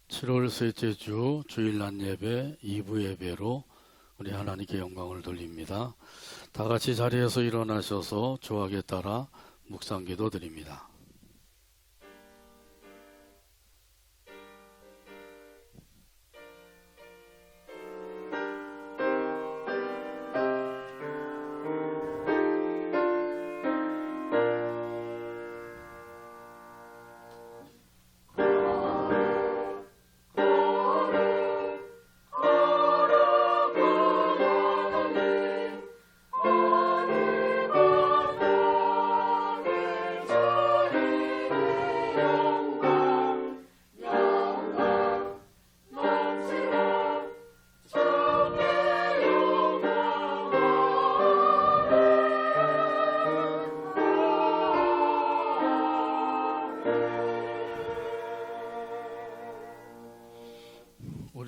7월 셋째 주 주일날 예배 2부 예배로 우리 하나님께 영광을 돌립니다. 다 같이 자리에서 일어나셔서 주학에 따라 묵상기도 드립니다.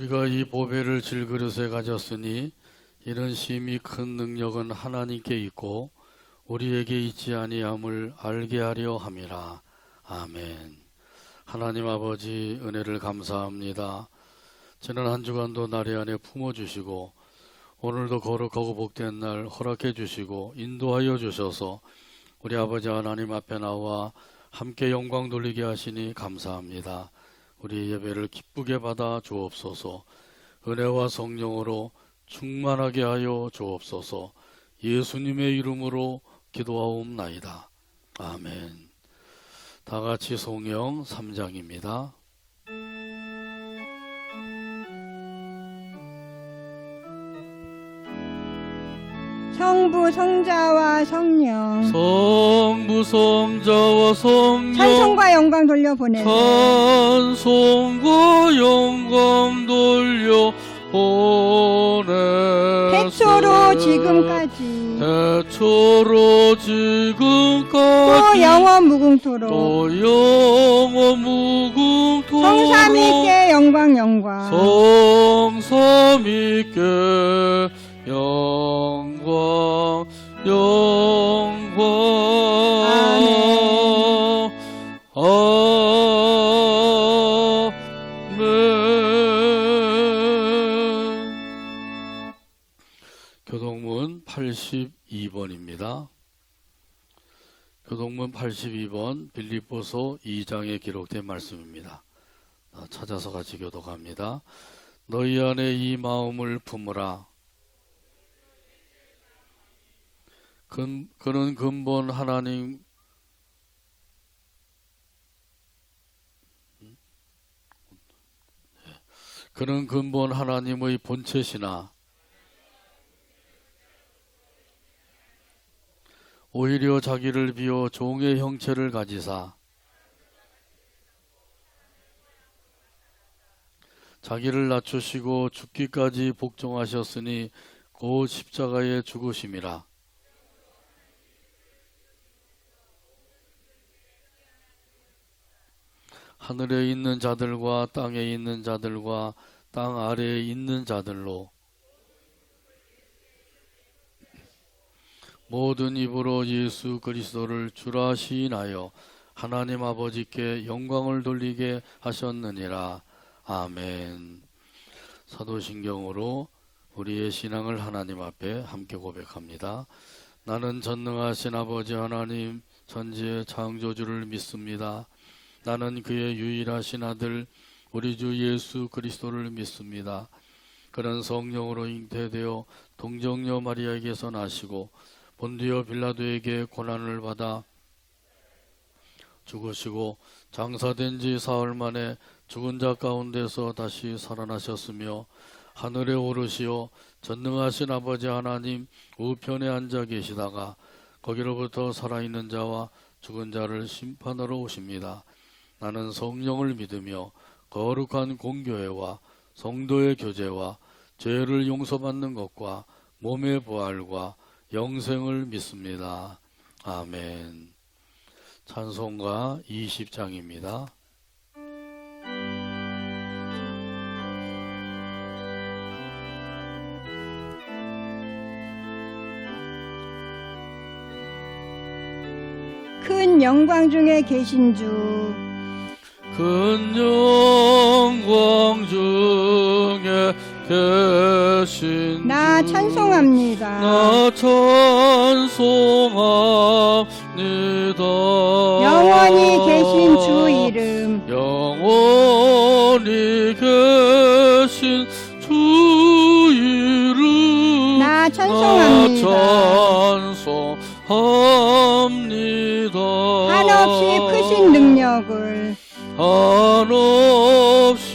우리가 이 보배를 질그릇에 가졌으니 이런 심히 큰 능력은 하나님께 있고 우리에게 있지 아니함을 알게 하려 함이라. 아멘. 하나님 아버지 은혜를 감사합니다. 지난 한 주간도 나리 안에 품어주시고 오늘도 거룩하고 복된 날 허락해 주시고 인도하여 주셔서 우리 아버지 하나님 앞에 나와 함께 영광 돌리게 하시니 감사합니다. 우리 예배를 기쁘게 받아 주옵소서. 은혜와 성령으로 충만하게 하여 주옵소서. 예수님의 이름으로 기도하옵나이다. 아멘. 다 같이 성령 3장입니다. 성부, 성자와 성령 성부, 성자와 성령 찬송과 영광 돌려보내세. 찬송과 영광 돌려 보내세. 태초로 지금까지 태초로 지금까지 또 영원 무궁토록 또 영원 무궁토록 성삼위께 영광 성삼위께 영광 아멘. 교동문 82번입니다. 교동문 82번 빌립보서 2장에 기록된 말씀입니다. 찾아서 같이 교독합니다. 너희 안에 이 마음을 품으라. 그는 근본 하나님 그는 근본 하나님의 본체시나 오히려 자기를 비워 종의 형체를 가지사 자기를 낮추시고 죽기까지 복종하셨으니 곧 십자가에 죽으심이라. 하늘에 있는 자들과 땅에 있는 자들과 땅 아래에 있는 자들로 모든 입으로 예수 그리스도를 주라 시인하여 하나님 아버지께 영광을 돌리게 하셨느니라. 아멘. 사도신경으로 우리의 신앙을 하나님 앞에 함께 고백합니다. 나는 전능하신 아버지 하나님 천지의 창조주를 믿습니다. 나는 그의 유일하신 아들 우리 주 예수 그리스도를 믿습니다. 그는 성령으로 잉태되어 동정녀 마리아에게서 나시고 본디오 빌라도에게 고난을 받아 죽으시고 장사된 지 사흘 만에 죽은 자 가운데서 다시 살아나셨으며 하늘에 오르시어 전능하신 아버지 하나님 우편에 앉아 계시다가 거기로부터 살아있는 자와 죽은 자를 심판하러 오십니다. 나는 성령을 믿으며 거룩한 공교회와 성도의 교제와 죄를 용서받는 것과 몸의 부활과 영생을 믿습니다. 아멘. 찬송가 20장입니다. 큰 영광 중에 계신 주 큰 영광 계신 나 주, 찬송합니다. 나 찬송합니다. 영원히 계신 주 이름 영원히 계신 주 이름 나 찬송합니다. 찬송합니다. 한없이 크신 능력을 한없이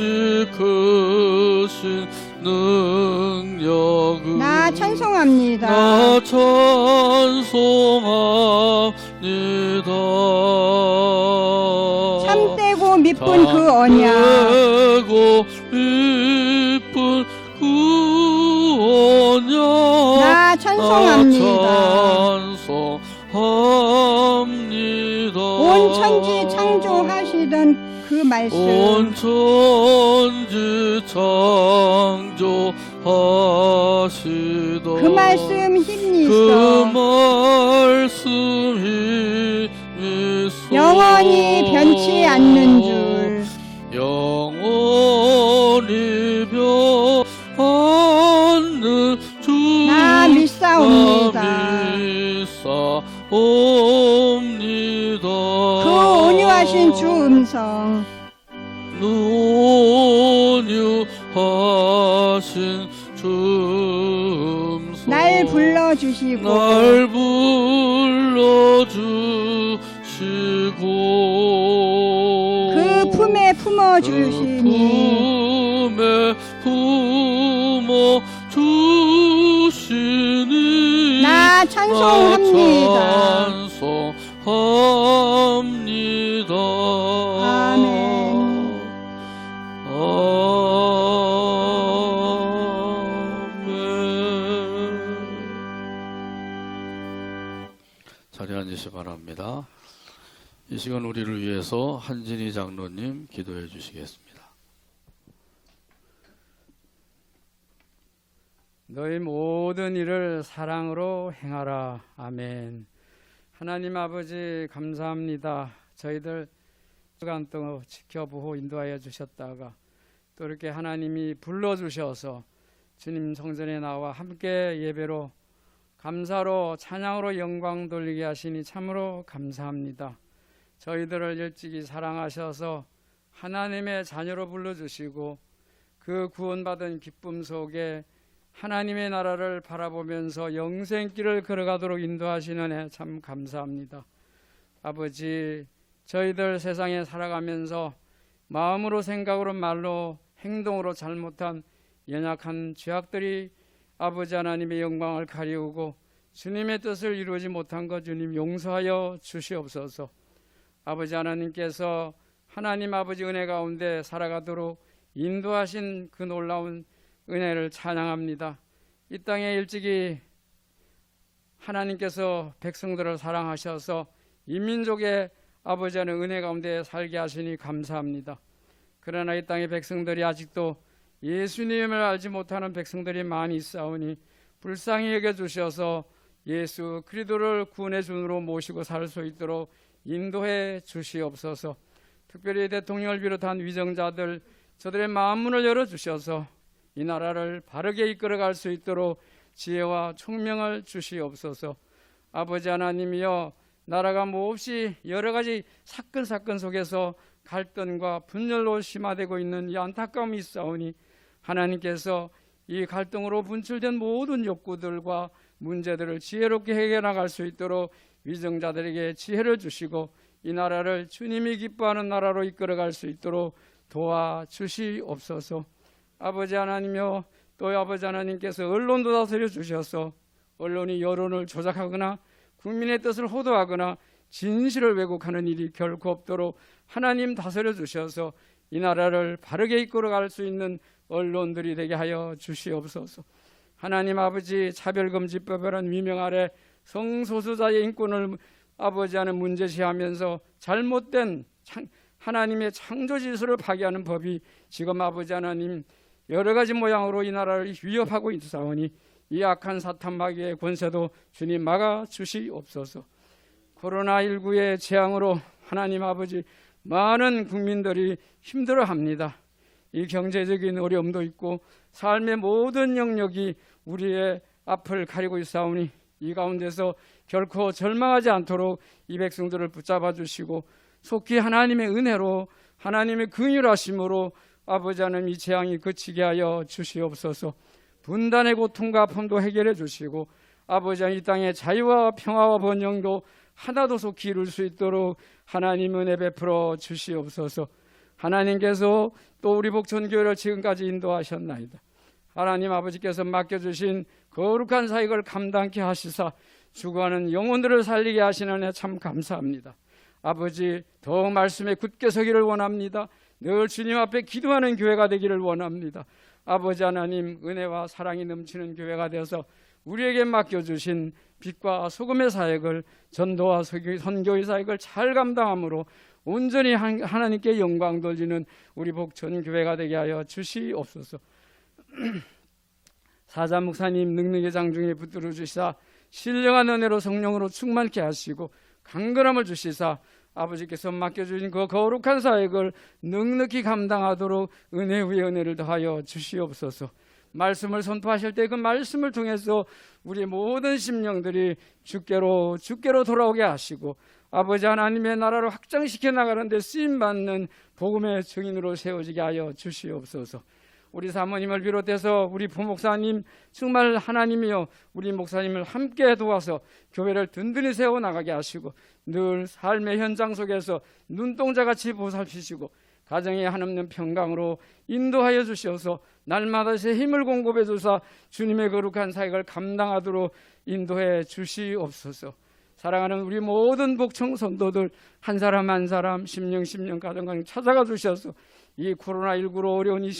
크신 능력을 나 찬송합니다. 나 찬송합니다. 참되고 미쁜 그 언약 참되고 미쁜 그 언약 나 찬송합니다. 찬송합니다. 온 천지 창조하시던 그 말씀 온 천지 창조하시던 그 말씀 힘이 그 있어 말씀 힘이 있어 영원히 변치 않는 줄 영원히 변하는 줄 나 믿사옵니다. 믿사옵니다. 그 온유하신 주 음성 온유하신 주 음성 날 불러주시고 날 불러주시고 그 품에 품어주시니 그 품에 품어주시니 나 찬송합니다. 찬송합니다. 아멘. 자리에 앉으시 바랍니다. 이 시간 우리를 위해서 한진희 장로님 기도해 주시겠습니다. 너희 모든 일을 사랑으로 행하라. 아멘. 하나님 아버지 감사합니다. 저희들 주간 동안 지켜보고 인도하여 주셨다가 또 이렇게 하나님이 불러주셔서 주님 성전에 나와 함께 예배로 감사로 찬양으로 영광 돌리게 하시니 참으로 감사합니다. 저희들을 일찍이 사랑하셔서 하나님의 자녀로 불러주시고 그 구원받은 기쁨 속에 하나님의 나라를 바라보면서 영생길을 걸어가도록 인도하시는 애 참 감사합니다. 아버지, 저희들 세상에 살아가면서 마음으로 생각으로 말로 행동으로 잘못한 연약한 죄악들이 아버지 하나님의 영광을 가리우고 주님의 뜻을 이루지 못한 것 주님 용서하여 주시옵소서. 아버지 하나님께서 하나님 아버지 은혜 가운데 살아가도록 인도하신 그 놀라운 은혜를 찬양합니다. 이 땅에 일찍이 하나님께서 백성들을 사랑하셔서 인민족의 아버지 하나님 은혜 가운데 살게 하시니 감사합니다. 그러나 이 땅의 백성들이 아직도 예수님을 알지 못하는 백성들이 많이 있사오니 불쌍히 여겨주셔서 예수 그리스도를 구원의 주로 모시고 살 수 있도록 인도해 주시옵소서. 특별히 대통령을 비롯한 위정자들 저들의 마음문을 열어주셔서 이 나라를 바르게 이끌어갈 수 있도록 지혜와 총명을 주시옵소서. 아버지 하나님이여, 나라가 몹시 여러 가지 사건 속에서 갈등과 분열로 심화되고 있는 이 안타까움이 있사오니 하나님께서 이 갈등으로 분출된 모든 욕구들과 문제들을 지혜롭게 해결나갈 수 있도록 위정자들에게 지혜를 주시고 이 나라를 주님이 기뻐하는 나라로 이끌어갈 수 있도록 도와주시옵소서. 아버지 하나님이여, 또 아버지 하나님께서 언론도 다스려 주셔서 언론이 여론을 조작하거나 국민의 뜻을 호도하거나 진실을 왜곡하는 일이 결코 없도록 하나님 다스려 주셔서 이 나라를 바르게 이끌어갈 수 있는 언론들이 되게 하여 주시옵소서. 하나님 아버지, 차별금지법이라는 위명 아래 성소수자의 인권을 아버지 하는 문제시하면서 잘못된 하나님의 창조 질서를 파괴하는 법이 지금 아버지 하나님 여러 가지 모양으로 이 나라를 위협하고 있사오니 이 악한 사탄 마귀의 권세도 주님 막아 주시옵소서. 코로나19의 재앙으로 하나님 아버지 많은 국민들이 힘들어합니다. 이 경제적인 어려움도 있고 삶의 모든 영역이 우리의 앞을 가리고 있사오니 이 가운데서 결코 절망하지 않도록 이 백성들을 붙잡아 주시고 속히 하나님의 은혜로 하나님의 긍휼하심으로 아버지 하나님 이 재앙이 그치게 하여 주시옵소서. 분단의 고통과 아픔도 해결해 주시고 아버지 하나님 이 땅의 자유와 평화와 번영도 하나도 속히 이룰 수 있도록 하나님 은혜 베풀어 주시옵소서. 하나님께서 또 우리 복천교회를 지금까지 인도하셨나이다. 하나님 아버지께서 맡겨주신 거룩한 사역을 감당케 하시사 죽어가는 영혼들을 살리게 하시는 은혜 참 감사합니다. 아버지 더욱 말씀에 굳게 서기를 원합니다. 늘 주님 앞에 기도하는 교회가 되기를 원합니다. 아버지 하나님 은혜와 사랑이 넘치는 교회가 되어서 우리에게 맡겨주신 빛과 소금의 사역을 전도와 선교의 사역을 잘 감당함으로 온전히 하나님께 영광 돌리는 우리 복천교회가 되게 하여 주시옵소서. 사자 목사님 능력의 장중에 붙들어 주시사 신령한 은혜로 성령으로 충만케 하시고 강건함을 주시사 아버지께서 맡겨주신 그 거룩한 사역을 넉넉히 감당하도록 은혜 위에 은혜를 더하여 주시옵소서. 말씀을 선포하실 때 그 말씀을 통해서 우리 모든 심령들이 주께로 돌아오게 하시고 아버지 하나님의 나라를 확장시켜 나가는 데 쓰임받는 복음의 증인으로 세워지게 하여 주시옵소서. 우리 사모님을 비롯해서 우리 부목사님 정말 하나님이여 우리 목사님을 함께 도와서 교회를 든든히 세워나가게 하시고 늘 삶의 현장 속에서 눈동자같이 보살피시고 가정의 한없는 평강으로 인도하여 주시어서 날마다 새 힘을 공급해 주사 주님의 거룩한 사역을 감당하도록 인도해 주시옵소서. 사랑하는 우리 모든 복청 선도들 한 사람 한 사람 심령 가정 찾아가 주셔서 이 코로나19로 어려운 이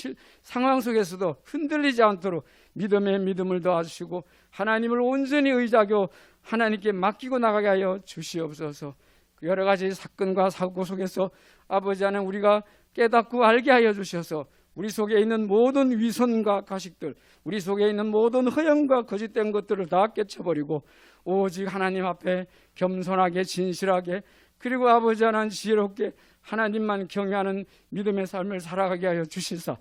상황 속에서도 흔들리지 않도록 믿음에 믿음을 더하시고 하나님을 온전히 의지하고 하나님께 맡기고 나가게 하여 주시옵소서. 여러 가지 사건과 사고 속에서 아버지 하나님 우리가 깨닫고 알게 하여 주셔서 우리 속에 있는 모든 위선과 가식들, 우리 속에 있는 모든 허영과 거짓된 것들을 다 깨쳐버리고 오직 하나님 앞에 겸손하게 진실하게 그리고 아버지 하나님 지혜롭게 하나님만 경외하는 믿음의 삶을 살아가게 하여 주시사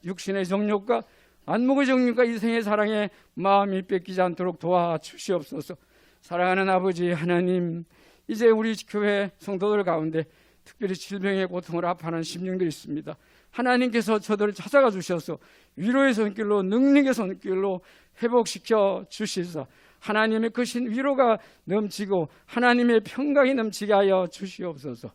육신의 정욕과 안목의 정욕과 이생의 사랑에 마음이 뺏기지 않도록 도와주시옵소서. 사랑하는 아버지 하나님, 이제 우리 교회 성도들 가운데 특별히 질병의 고통을 아파하는 심령들이 있습니다. 하나님께서 저들을 찾아가 주셔서 위로의 손길로 능력의 손길로 회복시켜 주시사 하나님의 크신 위로가 넘치고 하나님의 평강이 넘치게 하여 주시옵소서.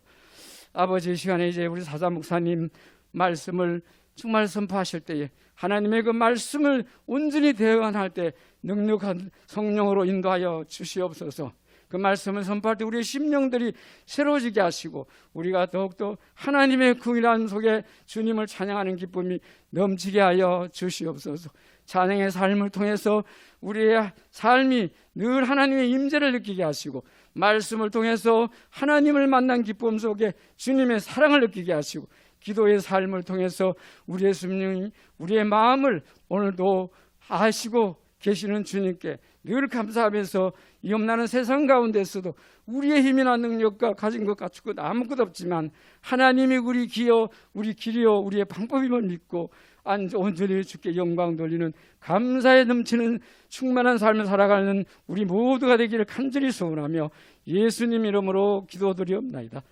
아버지, 이 시간에 이제 우리 사자 목사님 말씀을 정말 선포하실 때에 하나님의 그 말씀을 온전히 대응할 때 능력한 성령으로 인도하여 주시옵소서. 그 말씀을 선포할 때 우리의 심령들이 새로워지게 하시고 우리가 더욱더 하나님의 긍휼함 속에 주님을 찬양하는 기쁨이 넘치게 하여 주시옵소서. 찬양의 삶을 통해서 우리의 삶이 늘 하나님의 임재를 느끼게 하시고 말씀을 통해서 하나님을 만난 기쁨 속에 주님의 사랑을 느끼게 하시고 기도의 삶을 통해서 우리의 심령이 우리의 마음을 오늘도 아시고 계시는 주님께 늘 감사하면서 이 없나는 세상 가운데서도 우리의 힘이나 능력과 가진 것 갖출 것 아무것도 없지만 하나님이 우리 기여 우리 길이여 우리의 방법임을 믿고 온전히 주께 영광 돌리는 감사에 넘치는 충만한 삶을 살아가는 우리 모두가 되기를 간절히 소원하며 예수님 이름으로 기도드리옵나이다.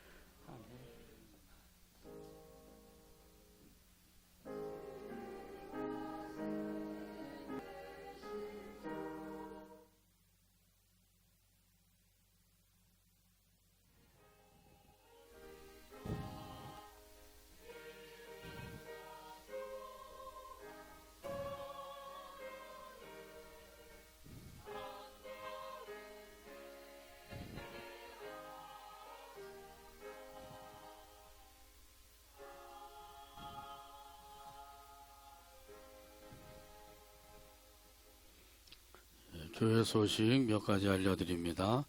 교회 소식 몇 가지 알려드립니다.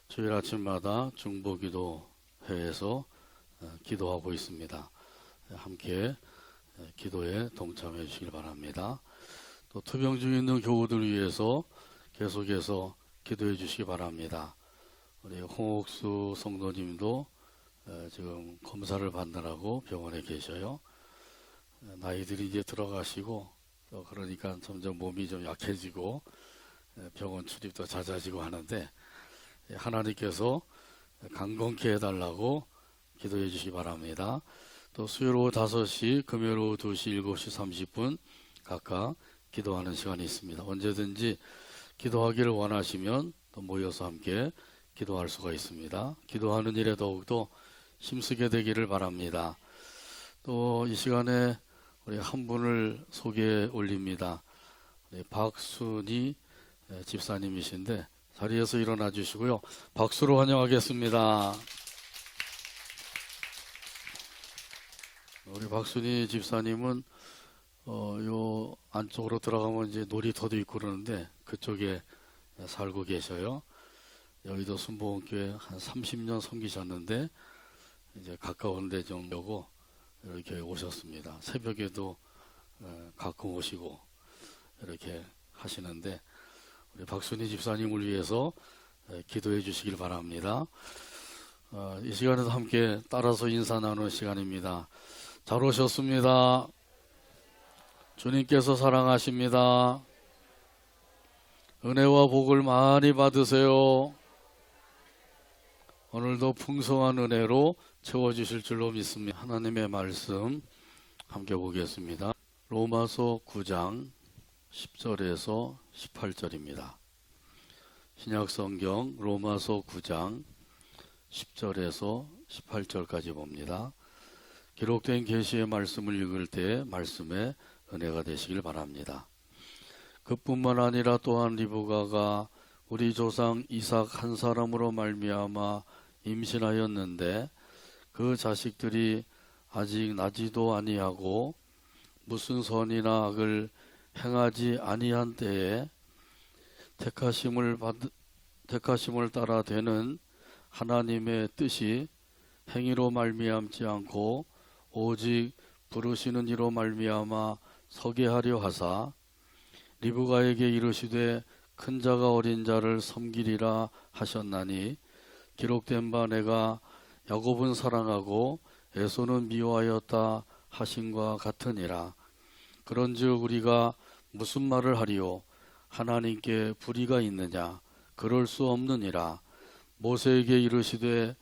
주일 아침마다 중보기도회에서 기도하고 있습니다. 함께 기도에 동참해 주시길 바랍니다. 또 투병 중에 있는 교우들 위해서 계속해서 기도해 주시기 바랍니다. 우리 홍옥수 성도님도 지금 검사를 받느라고 병원에 계셔요. 나이들이 이제 들어가시고 또 그러니까 점점 몸이 좀 약해지고 병원 출입도 잦아지고 하는데 하나님께서 강건케 해달라고 기도해 주시기 바랍니다. 또 수요일 오후 5시, 금요일 오후 2시, 7시 30분 각각 기도하는 시간이 있습니다. 언제든지 기도하기를 원하시면 또 모여서 함께 기도할 수가 있습니다. 기도하는 일에 더욱더 힘쓰게 되기를 바랍니다. 또 이 시간에 우리 한 분을 소개해 올립니다. 우리 박순희 집사님이신데 자리에서 일어나 주시고요. 박수로 환영하겠습니다. 우리 박순희 집사님은 요 안쪽으로 들어가면 이제 놀이터도 있고 그러는데 그쪽에 살고 계셔요. 여의도 순복음교회 한 30년 섬기셨는데 이제 가까운데 좀 오고 이렇게 오셨습니다. 새벽에도 가끔 오시고 이렇게 하시는데 우리 박순희 집사님을 위해서 기도해 주시길 바랍니다. 이 시간에도 함께 따라서 인사 나누는 시간입니다. 잘 오셨습니다. 주님께서 사랑하십니다. 은혜와 복을 많이 받으세요. 오늘도 풍성한 은혜로 채워주실 줄로 믿습니다. 하나님의 말씀 함께 보겠습니다. 로마서 9장 10절에서 18절입니다. 신약성경 로마서 9장 10절에서 18절까지 봅니다. 기록된 계시의 말씀을 읽을 때 말씀에 은혜가 되시길 바랍니다. 그뿐만 아니라 또한 리브가가 우리 조상 이삭 한 사람으로 말미암아 임신하였는데 그 자식들이 아직 나지도 아니하고 무슨 선이나 악을 행하지 아니한 때에 택하심을 따라 되는 하나님의 뜻이 행위로 말미암지 않고 오직 부르시는 이로 말미암아 서게 하려 하사 리브가에게 이르시되 큰 자가 어린 자를 섬기리라 하셨나니 기록된 바 내가 야곱은 사랑하고 에서는 미워하였다 하신과 같으니라. 그런즉 우리가 무슨 말을 하리요? 하나님께 불의가 있느냐? 그럴 수 없느니라. 모세에게 이르시되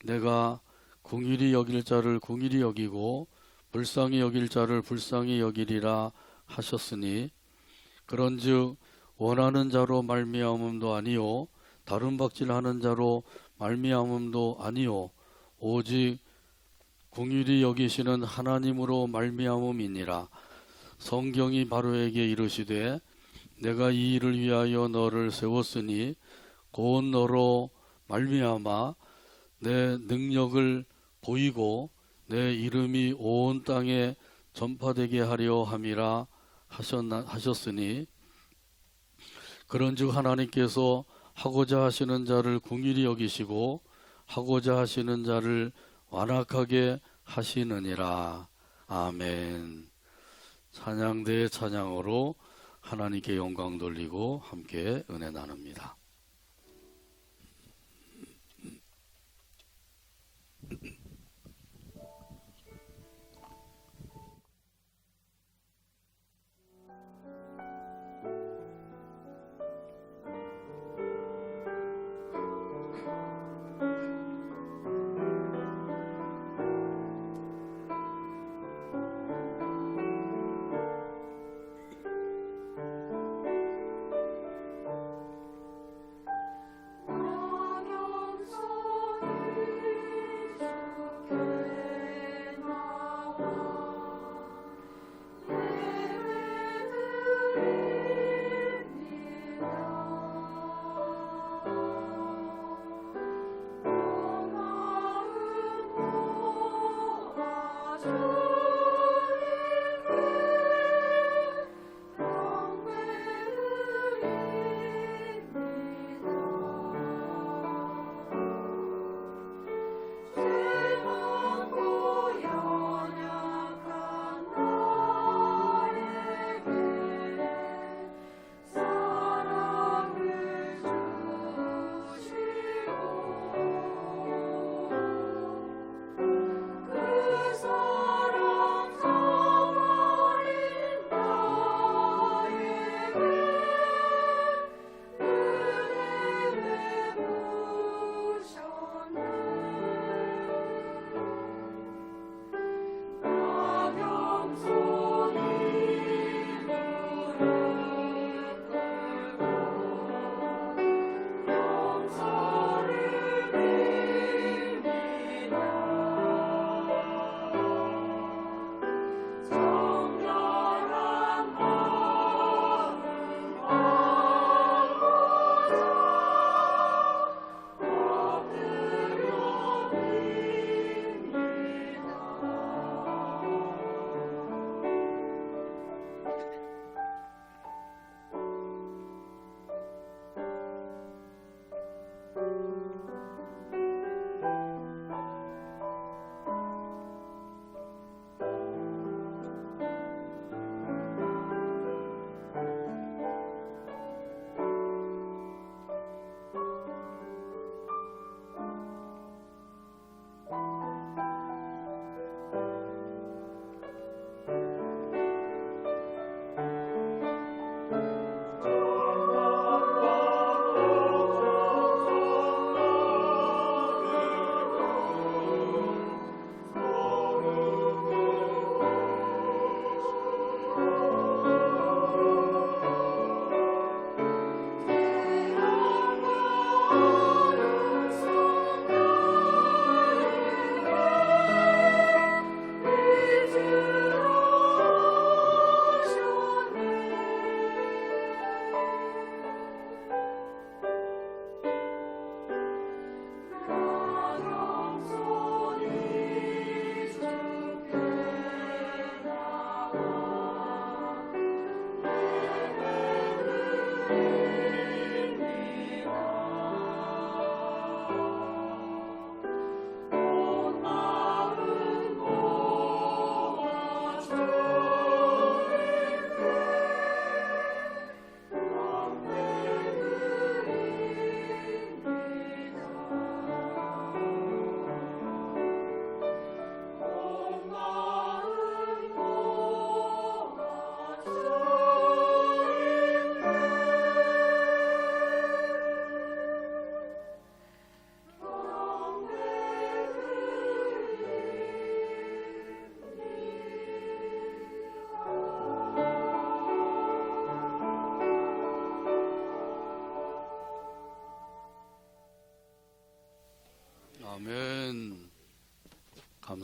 내가 긍휼히 여길 자를 긍휼히 여기고 불쌍히 여길 자를 불쌍히 여기리라 하셨으니 그런즉 원하는 자로 말미암음도 아니요 다른 박질하는 자로 말미암음도 아니요 오직 긍휼히 여기시는 하나님으로 말미암음이니라. 성경이 바로에게 이르시되 내가 이 일을 위하여 너를 세웠으니 곧 너로 말미암아 내 능력을 보이고 내 이름이 온 땅에 전파되게 하려 함이라 하셨으니 그런즉 하나님께서 하고자 하시는 자를 긍휼히 여기시고 하고자 하시는 자를 완악하게 하시느니라. 아멘. 찬양대의 찬양으로 하나님께 영광 돌리고 함께 은혜 나눕니다.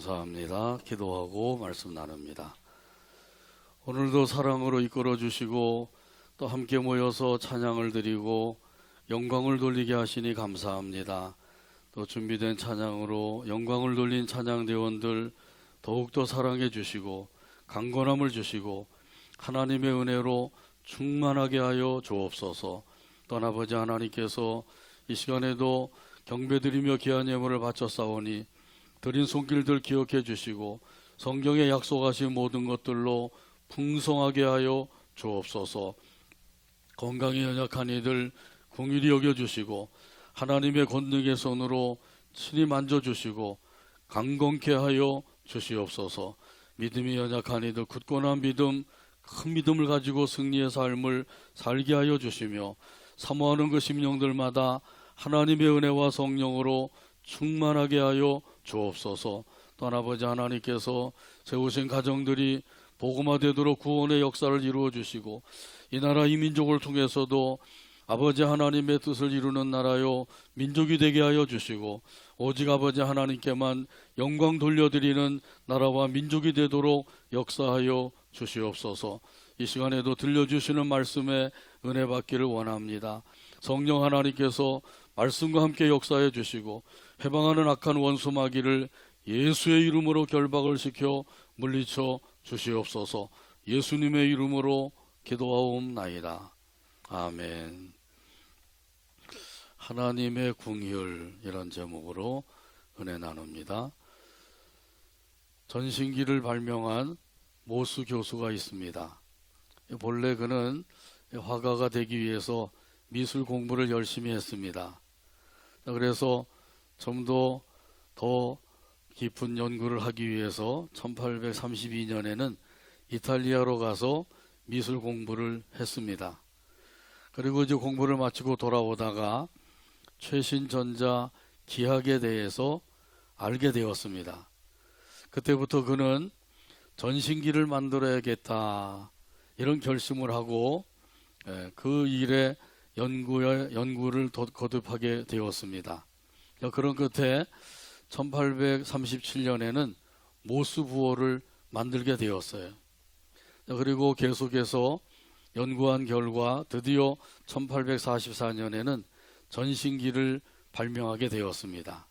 감사합니다. 기도하고 말씀 나눕니다. 오늘도 사랑으로 이끌어 주시고 또 함께 모여서 찬양을 드리고 영광을 돌리게 하시니 감사합니다. 또 준비된 찬양으로 영광을 돌린 찬양대원들 더욱더 사랑해 주시고 강건함을 주시고 하나님의 은혜로 충만하게 하여 주옵소서. 또한 아버지 하나님께서 이 시간에도 경배드리며 귀한 예물을 바쳤사오니 드린 손길들 기억해 주시고 성경에 약속하신 모든 것들로 풍성하게 하여 주옵소서. 건강에 연약한 이들 긍휼히 여겨주시고 하나님의 권능의 손으로 친히 만져주시고 강건케 하여 주시옵소서. 믿음이 연약한 이들 굳건한 믿음, 큰 믿음을 가지고 승리의 삶을 살게 하여 주시며 사모하는 그 심령들마다 하나님의 은혜와 성령으로 충만하게 하여 주옵소서. 또한 아버지 하나님께서 세우신 가정들이 복음화되도록 구원의 역사를 이루어 주시고 이 나라 이 민족을 통해서도 아버지 하나님의 뜻을 이루는 나라요 민족이 되게 하여 주시고 오직 아버지 하나님께만 영광 돌려드리는 나라와 민족이 되도록 역사하여 주시옵소서. 이 시간에도 들려주시는 말씀에 은혜 받기를 원합니다. 성령 하나님께서 말씀과 함께 역사해 주시고 해방하는 악한 원수 마귀를 예수의 이름으로 결박을 시켜 물리쳐 주시옵소서. 예수님의 이름으로 기도하옵나이다. 아멘. 하나님의 궁휼, 이런 제목으로 은혜 나눕니다. 전신기를 발명한 모수 교수가 있습니다. 본래 그는 화가가 되기 위해서 미술 공부를 열심히 했습니다. 그래서 좀 더 깊은 연구를 하기 위해서 1832년에는 이탈리아로 가서 미술 공부를 했습니다. 그리고 이제 공부를 마치고 돌아오다가 최신 전자 기학에 대해서 알게 되었습니다. 그때부터 그는 전신기를 만들어야겠다 이런 결심을 하고 그 일에 연구를 거듭하게 되었습니다. 그런 끝에 1837년에는 모수부호를 만들게 되었어요. 그리고 계속해서 연구한 결과 드디어 1844년에는 전신기를 발명하게 되었습니다.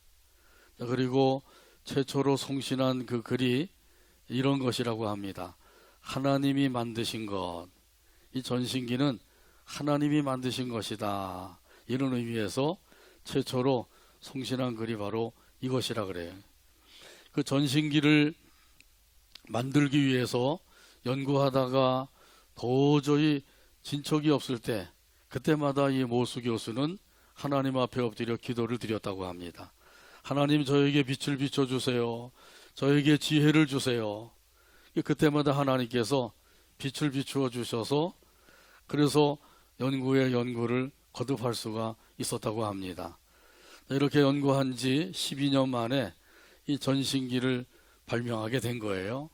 그리고 최초로 송신한 그 글이 이런 것이라고 합니다. 하나님이 만드신 것. 이 전신기는 하나님이 만드신 것이다. 이런 의미에서 최초로 송신한 글이 바로 이것이라 그래요. 그 전신기를 만들기 위해서 연구하다가 도저히 진척이 없을 때 그때마다 이 모수 교수는 하나님 앞에 엎드려 기도를 드렸다고 합니다. 하나님, 저에게 빛을 비춰주세요. 저에게 지혜를 주세요. 그때마다 하나님께서 빛을 비추어 주셔서 그래서 연구를 거듭할 수가 있었다고 합니다. 이렇게 연구한 지 12년 만에 이 전신기를 발명하게 된 거예요.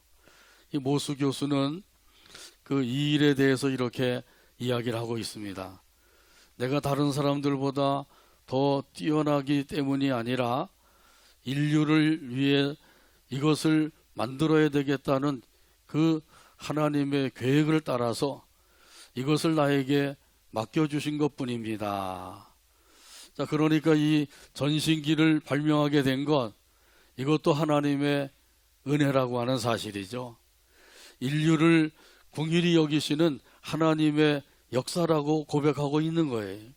이 모수 교수는 그 이 일에 대해서 이렇게 이야기를 하고 있습니다. 내가 다른 사람들보다 더 뛰어나기 때문이 아니라 인류를 위해 이것을 만들어야 되겠다는 그 하나님의 계획을 따라서 이것을 나에게 맡겨주신 것뿐입니다. 자, 그러니까 이 전신기를 발명하게 된 것, 이것도 하나님의 은혜라고 하는 사실이죠. 인류를 긍휼히 여기시는 하나님의 역사라고 고백하고 있는 거예요.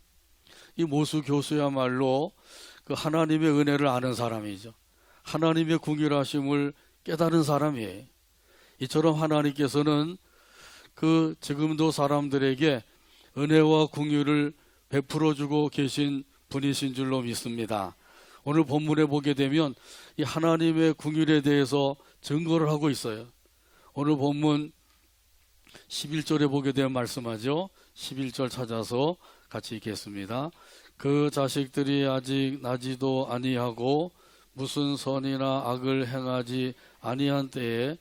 이 모수 교수야말로 그 하나님의 은혜를 아는 사람이죠. 하나님의 긍휼하심을 깨달은 사람이에요. 이처럼 하나님께서는 그 지금도 사람들에게 은혜와 긍휼을 베풀어 주고 계신 분이신 줄로 믿습니다. 오늘 본문에 보게 되면 이 하나님의 긍휼에 대해서 증거를 하고 있어요. 오늘 본문 11절에 보게 되면 말씀하죠. 11절 찾아서 같이 읽겠습니다. 그 자식들이 아직 나지도 아니하고 무슨 선이나 악을 행하지 아니한 때에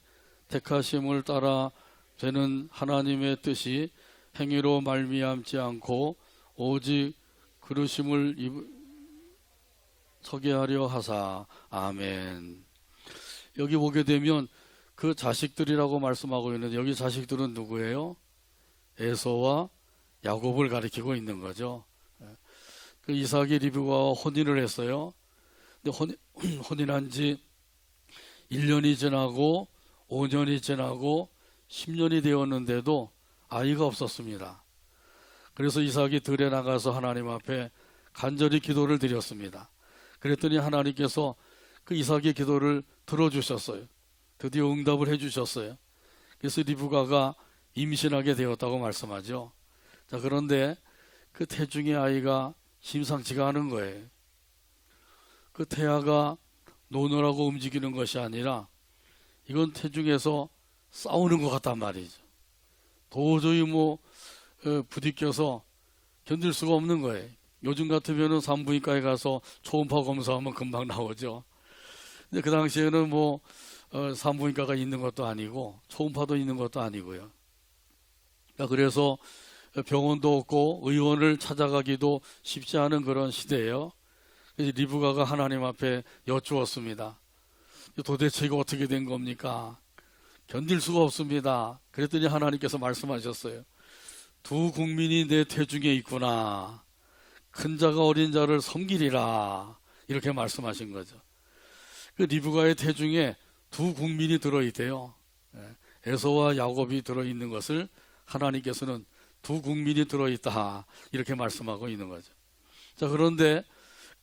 택하심을 따라 되는 하나님의 뜻이 행위로 말미암지 않고 오직 그르심을 서게 하려 하사. 아멘. 여기 보게 되면 그 자식들이라고 말씀하고 있는데 여기 자식들은 누구예요? 에서와 야곱을 가리키고 있는 거죠. 그 이삭이 리브가와 혼인을 했어요. 근데 혼인한 지 1년이 지나고 5년이 지나고 10년이 되었는데도 아이가 없었습니다. 그래서 이삭이 들에 나가서 하나님 앞에 간절히 기도를 드렸습니다. 그랬더니 하나님께서 그 이삭의 기도를 들어주셨어요. 드디어 응답을 해주셨어요. 그래서 리브가가 임신하게 되었다고 말씀하죠. 자, 그런데 그 태중의 아이가 심상치가 않은 거예요. 그 태아가 노느라고 움직이는 것이 아니라 이건 태중에서 싸우는 것 같단 말이죠. 도저히 부딪혀서 견딜 수가 없는 거예요. 요즘 같으면은 산부인과에 가서 초음파 검사하면 금방 나오죠. 근데 그 당시에는 산부인과가 있는 것도 아니고 초음파도 있는 것도 아니고요. 그래서 병원도 없고 의원을 찾아가기도 쉽지 않은 그런 시대예요. 그래서 리브가가 하나님 앞에 여쭈었습니다. 도대체 이거 어떻게 된 겁니까? 견딜 수가 없습니다. 그랬더니 하나님께서 말씀하셨어요. 두 국민이 내 태중에 있구나. 큰 자가 어린 자를 섬기리라. 이렇게 말씀하신 거죠. 그 리브가의 태중에 두 국민이 들어있대요. 에서와 야곱이 들어있는 것을 하나님께서는 두 국민이 들어있다. 이렇게 말씀하고 있는 거죠. 자, 그런데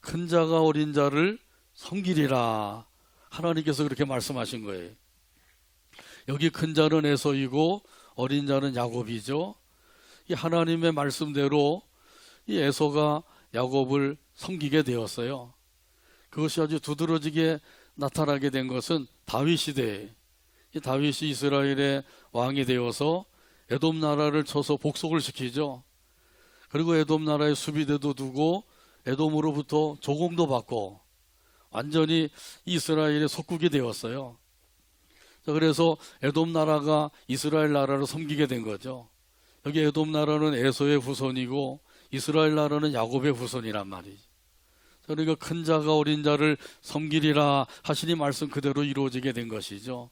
큰 자가 어린 자를 섬기리라. 하나님께서 그렇게 말씀하신 거예요. 여기 큰 자는 에서이고 어린 자는 야곱이죠. 이 하나님의 말씀대로 이 에서가 야곱을 섬기게 되었어요. 그것이 아주 두드러지게 나타나게 된 것은 다윗 시대에 이 다윗이 이스라엘의 왕이 되어서 에돔 나라를 쳐서 복속을 시키죠. 그리고 에돔 나라의 수비대도 두고 에돔으로부터 조공도 받고 완전히 이스라엘의 속국이 되었어요. 자, 그래서 에돔 나라가 이스라엘 나라를 섬기게 된 거죠. 여기 에돔 나라는 에서의 후손이고 이스라엘 나라는 야곱의 후손이란 말이죠. 그러니까 큰 자가 어린 자를 섬기리라 하시니 말씀 그대로 이루어지게 된 것이죠.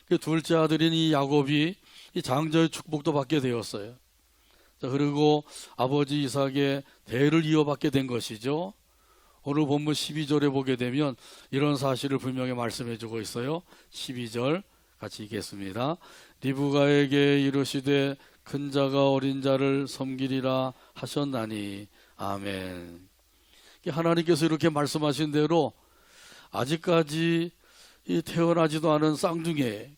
그 둘째 아들인 이 야곱이 이 장자의 축복도 받게 되었어요. 자, 그리고 아버지 이삭의 대를 이어받게 된 것이죠. 오늘 본문 12절에 보게 되면 이런 사실을 분명히 말씀해 주고 있어요. 12절 같이 읽겠습니다. 리브가에게 이르시되 큰 자가 어린 자를 섬기리라 하셨나니 아멘. 하나님께서 이렇게 말씀하신 대로 아직까지 태어나지도 않은 쌍둥이,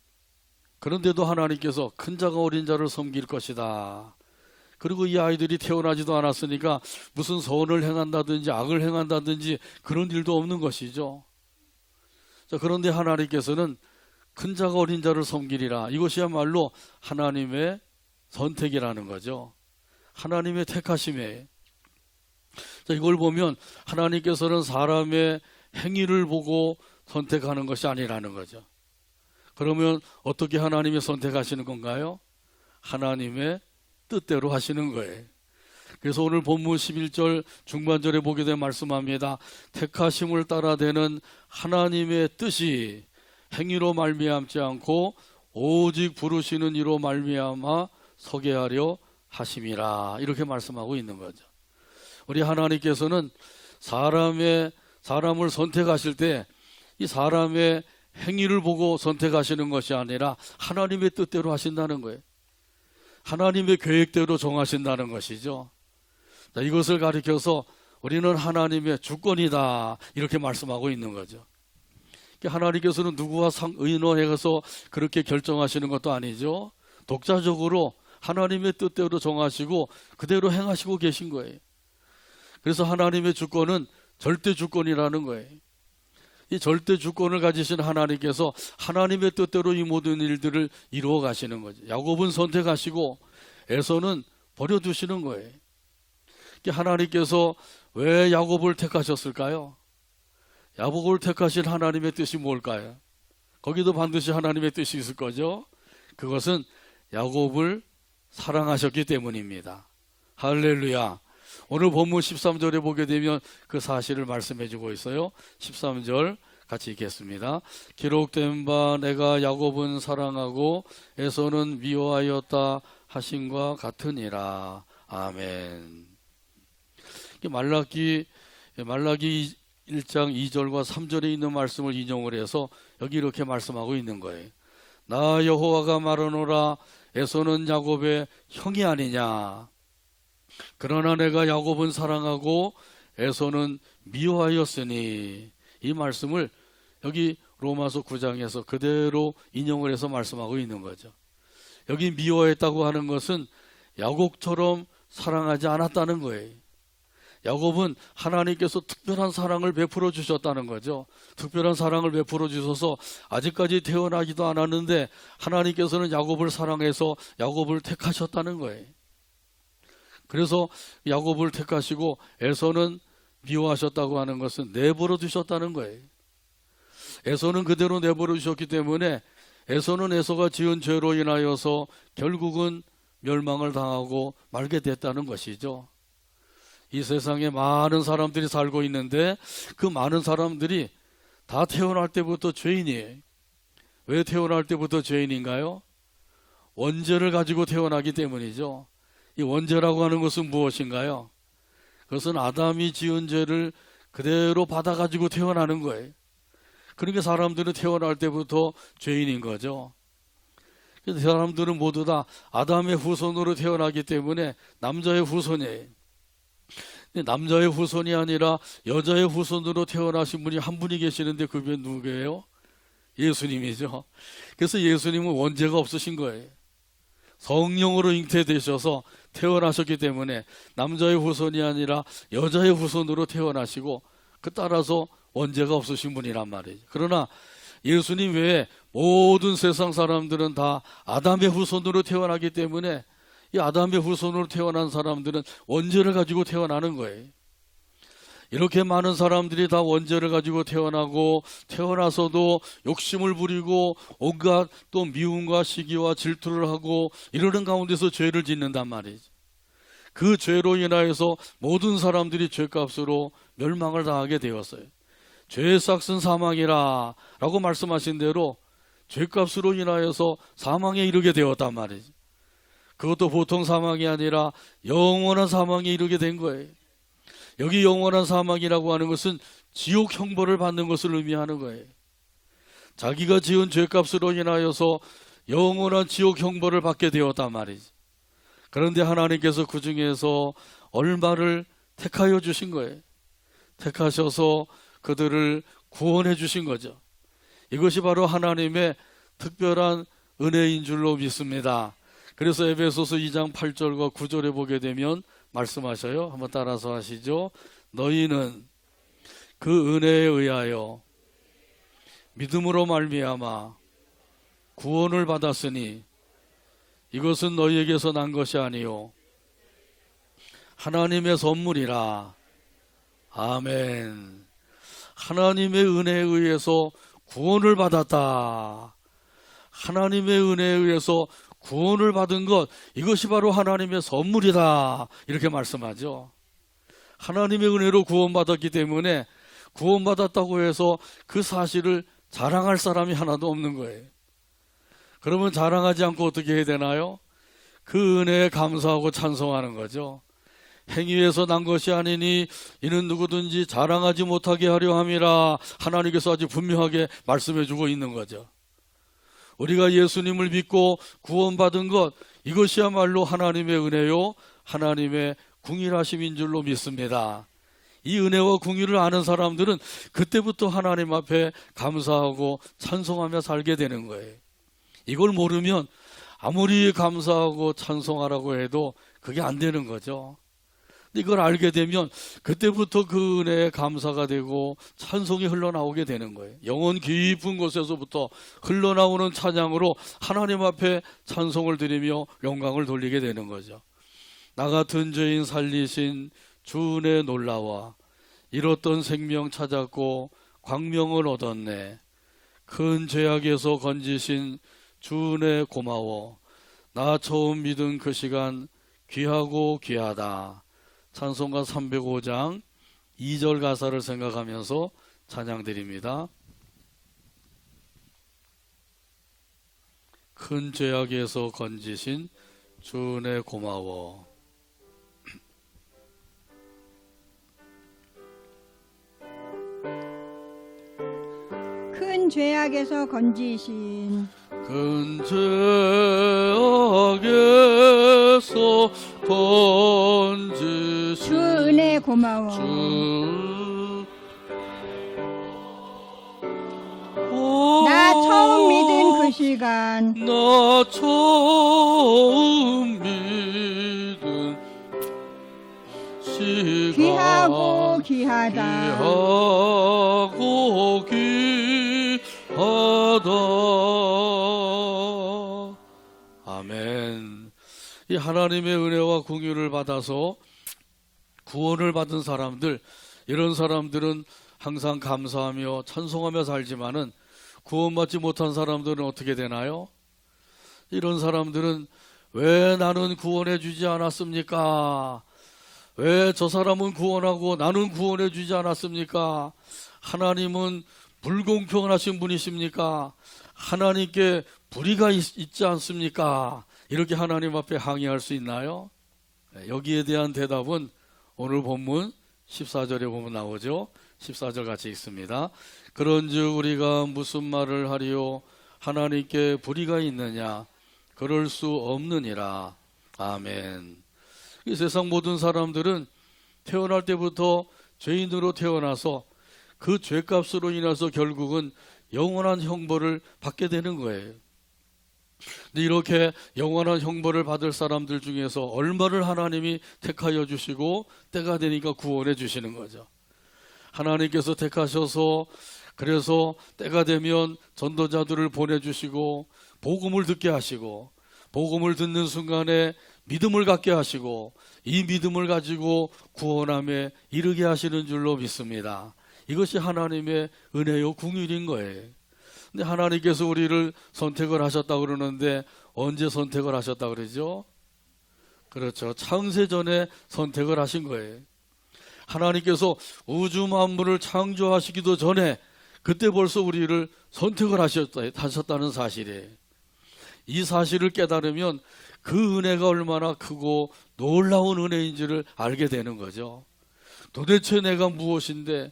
그런데도 하나님께서 큰 자가 어린 자를 섬길 것이다. 그리고 이 아이들이 태어나지도 않았으니까 무슨 선을 행한다든지 악을 행한다든지 그런 일도 없는 것이죠. 자, 그런데 하나님께서는 큰 자가 어린 자를 섬기리라. 이것이야말로 하나님의 선택이라는 거죠. 하나님의 택하심에. 자, 이걸 보면 하나님께서는 사람의 행위를 보고 선택하는 것이 아니라는 거죠. 그러면 어떻게 하나님이 선택하시는 건가요? 하나님의 뜻대로 하시는 거예요. 그래서 오늘 본문 11절 중반절에 보게 되면 말씀합니다. 택하심을 따라되는 하나님의 뜻이 행위로 말미암지 않고 오직 부르시는 이로 말미암아 서게 하려 하심이라. 이렇게 말씀하고 있는 거죠. 우리 하나님께서는 사람을 선택하실 때 이 사람의 행위를 보고 선택하시는 것이 아니라 하나님의 뜻대로 하신다는 거예요. 하나님의 계획대로 정하신다는 것이죠. 자, 이것을 가리켜서 우리는 하나님의 주권이다 이렇게 말씀하고 있는 거죠. 하나님께서는 누구와 의논해서 그렇게 결정하시는 것도 아니죠. 독자적으로 하나님의 뜻대로 정하시고 그대로 행하시고 계신 거예요. 그래서 하나님의 주권은 절대 주권이라는 거예요. 이 절대 주권을 가지신 하나님께서 하나님의 뜻대로 이 모든 일들을 이루어 가시는 거죠. 야곱은 선택하시고 에서는 버려두시는 거예요. 하나님께서 왜 야곱을 택하셨을까요? 야곱을 택하신 하나님의 뜻이 뭘까요? 거기도 반드시 하나님의 뜻이 있을 거죠. 그것은 야곱을 사랑하셨기 때문입니다. 할렐루야. 오늘 본문 13절에 보게 되면 그 사실을 말씀해 주고 있어요. 13절 같이 읽겠습니다. 기록된 바 내가 야곱은 사랑하고 에서는 미워하였다 하신과 같으니라. 아멘. 말라기 1장 2절과 3절에 있는 말씀을 인용을 해서 여기 이렇게 말씀하고 있는 거예요. 나 여호와가 말하노라 에서는 야곱의 형이 아니냐. 그러나 내가 야곱은 사랑하고 에서는 미워하였으니. 이 말씀을 여기 로마서 9장에서 그대로 인용을 해서 말씀하고 있는 거죠. 여기 미워했다고 하는 것은 야곱처럼 사랑하지 않았다는 거예요. 야곱은 하나님께서 특별한 사랑을 베풀어 주셨다는 거죠. 특별한 사랑을 베풀어 주셔서 아직까지 태어나지도 않았는데 하나님께서는 야곱을 사랑해서 야곱을 택하셨다는 거예요. 그래서 야곱을 택하시고 에서는 미워하셨다고 하는 것은 내버려 두셨다는 거예요. 에서는 그대로 내버려 주셨기 때문에 에서는 에서가 지은 죄로 인하여서 결국은 멸망을 당하고 말게 됐다는 것이죠. 이 세상에 많은 사람들이 살고 있는데 그 많은 사람들이 다 태어날 때부터 죄인이에요. 왜 태어날 때부터 죄인인가요? 원죄를 가지고 태어나기 때문이죠. 이 원죄라고 하는 것은 무엇인가요? 그것은 아담이 지은 죄를 그대로 받아가지고 태어나는 거예요. 그러니까 사람들은 태어날 때부터 죄인인 거죠. 그래서 사람들은 모두 다 아담의 후손으로 태어나기 때문에 남자의 후손이에요. 남자의 후손이 아니라 여자의 후손으로 태어나신 분이 한 분이 계시는데 그분이 누구예요? 예수님이죠. 그래서 예수님은 원죄가 없으신 거예요. 성령으로 잉태되셔서 태어나셨기 때문에 남자의 후손이 아니라 여자의 후손으로 태어나시고 그 따라서 원죄가 없으신 분이란 말이죠. 그러나 예수님 외에 모든 세상 사람들은 다 아담의 후손으로 태어나기 때문에 이 아담의 후손으로 태어난 사람들은 원죄를 가지고 태어나는 거예요. 이렇게 많은 사람들이 다 원죄를 가지고 태어나고 태어나서도 욕심을 부리고 온갖 또 미움과 시기와 질투를 하고 이러는 가운데서 죄를 짓는단 말이죠. 그 죄로 인하여서 모든 사람들이 죄값으로 멸망을 당하게 되었어요. 죄의 삭은 사망이라 라고 말씀하신 대로 죄값으로 인하여서 사망에 이르게 되었단 말이죠. 그것도 보통 사망이 아니라 영원한 사망에 이르게 된 거예요. 여기 영원한 사망이라고 하는 것은 지옥 형벌을 받는 것을 의미하는 거예요. 자기가 지은 죄값으로 인하여서 영원한 지옥 형벌을 받게 되었단 말이지. 그런데 하나님께서 그 중에서 얼마를 택하여 주신 거예요. 택하셔서 그들을 구원해 주신 거죠. 이것이 바로 하나님의 특별한 은혜인 줄로 믿습니다. 그래서 에베소서 2장 8절과 9절에 보게 되면 말씀하셔요. 한번 따라서 하시죠. 너희는 그 은혜에 의하여 믿음으로 말미암아 구원을 받았으니 이것은 너희에게서 난 것이 아니요 하나님의 선물이라. 아멘. 하나님의 은혜에 의해서 구원을 받았다. 하나님의 은혜에 의해서 구원을 받은 것, 이것이 바로 하나님의 선물이다. 이렇게 말씀하죠. 하나님의 은혜로 구원받았기 때문에 구원받았다고 해서 그 사실을 자랑할 사람이 하나도 없는 거예요. 그러면 자랑하지 않고 어떻게 해야 되나요? 그 은혜에 감사하고 찬송하는 거죠. 행위에서 난 것이 아니니 이는 누구든지 자랑하지 못하게 하려 함이라. 하나님께서 아주 분명하게 말씀해 주고 있는 거죠. 우리가 예수님을 믿고 구원받은 것, 이것이야말로 하나님의 은혜요 하나님의 궁일하심인 줄로 믿습니다. 이 은혜와 궁일을 아는 사람들은 그때부터 하나님 앞에 감사하고 찬송하며 살게 되는 거예요. 이걸 모르면 아무리 감사하고 찬송하라고 해도 그게 안 되는 거죠. 이걸 알게 되면 그때부터 그 은혜에 감사가 되고 찬송이 흘러나오게 되는 거예요. 영혼 깊은 곳에서부터 흘러나오는 찬양으로 하나님 앞에 찬송을 드리며 영광을 돌리게 되는 거죠. 나 같은 죄인 살리신 주 은혜 놀라와 잃었던 생명 찾았고 광명을 얻었네. 큰 죄악에서 건지신 주 은혜 고마워. 나 처음 믿은 그 시간 귀하고 귀하다. 찬송가 305장 2절 가사를 생각하면서 찬양 드립니다. 큰 죄악에서 건지신 주 은혜 고마워. 큰 죄악에서 건지신 큰 죄악에서 건지신 주 은혜 고마워. 나 처음 믿은 그 시간 나 처음 믿은 시간 귀하고 귀하다. 귀하고 귀하다. 아멘. 이 하나님의 은혜와 공유를 받아서 구원을 받은 사람들, 이런 사람들은 항상 감사하며 찬송하며 살지만은 구원받지 못한 사람들은 어떻게 되나요? 이런 사람들은 왜 나는 구원해 주지 않았습니까? 왜 저 사람은 구원하고 나는 구원해 주지 않았습니까? 하나님은 불공평하신 분이십니까? 하나님께 불의가 있지 않습니까? 이렇게 하나님 앞에 항의할 수 있나요? 여기에 대한 대답은 오늘 본문 14절에 보면 나오죠. 14절 같이 읽습니다. 그런즉 우리가 무슨 말을 하리요? 하나님께 불의가 있느냐? 그럴 수 없느니라. 아멘. 이 세상 모든 사람들은 태어날 때부터 죄인으로 태어나서 그 죄값으로 인해서 결국은 영원한 형벌을 받게 되는 거예요. 근데 이렇게 영원한 형벌을 받을 사람들 중에서 얼마를 하나님이 택하여 주시고 때가 되니까 구원해 주시는 거죠. 하나님께서 택하셔서 그래서 때가 되면 전도자들을 보내주시고 복음을 듣게 하시고 복음을 듣는 순간에 믿음을 갖게 하시고 이 믿음을 가지고 구원함에 이르게 하시는 줄로 믿습니다. 이것이 하나님의 은혜요 긍휼인 거예요. 근데 하나님께서 우리를 선택을 하셨다고 그러는데 언제 선택을 하셨다고 그러죠? 그렇죠. 창세전에 선택을 하신 거예요. 하나님께서 우주 만물을 창조하시기도 전에 그때 벌써 우리를 선택을 하셨다는 사실이에요. 이 사실을 깨달으면 그 은혜가 얼마나 크고 놀라운 은혜인지를 알게 되는 거죠. 도대체 내가 무엇인데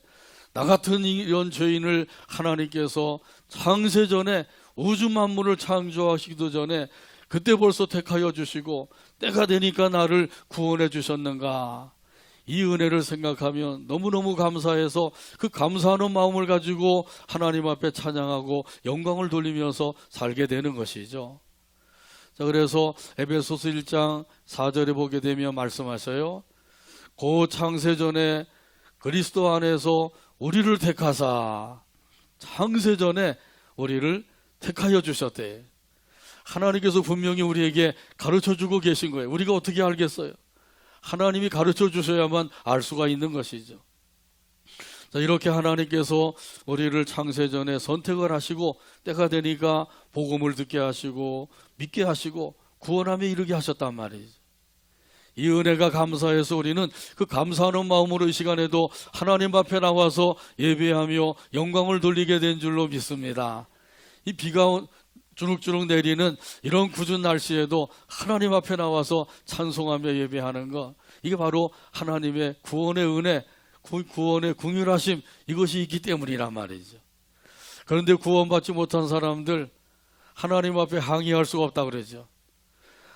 나 같은 이런 죄인을 하나님께서 창세전에 우주 만물을 창조하시기도 전에 그때 벌써 택하여 주시고 때가 되니까 나를 구원해 주셨는가. 이 은혜를 생각하면 너무너무 감사해서 그 감사하는 마음을 가지고 하나님 앞에 찬양하고 영광을 돌리면서 살게 되는 것이죠. 자, 그래서 에베소서 1장 4절에 보게 되면 말씀하셔요. 고 창세전에 그리스도 안에서 우리를 택하사 창세전에 우리를 택하여 주셨대. 하나님께서 분명히 우리에게 가르쳐주고 계신 거예요. 우리가 어떻게 알겠어요? 하나님이 가르쳐 주셔야만 알 수가 있는 것이죠. 자, 이렇게 하나님께서 우리를 창세전에 선택을 하시고 때가 되니까 복음을 듣게 하시고 믿게 하시고 구원함에 이르게 하셨단 말이죠. 이 은혜가 감사해서 우리는 그 감사하는 마음으로 이 시간에도 하나님 앞에 나와서 예배하며 영광을 돌리게 된 줄로 믿습니다. 이 비가 주룩주룩 내리는 이런 궂은 날씨에도 하나님 앞에 나와서 찬송하며 예배하는 것, 이게 바로 하나님의 구원의 은혜, 구원의 긍휼하심, 이것이 있기 때문이란 말이죠. 그런데 구원받지 못한 사람들 하나님 앞에 항의할 수가 없다고 그러죠.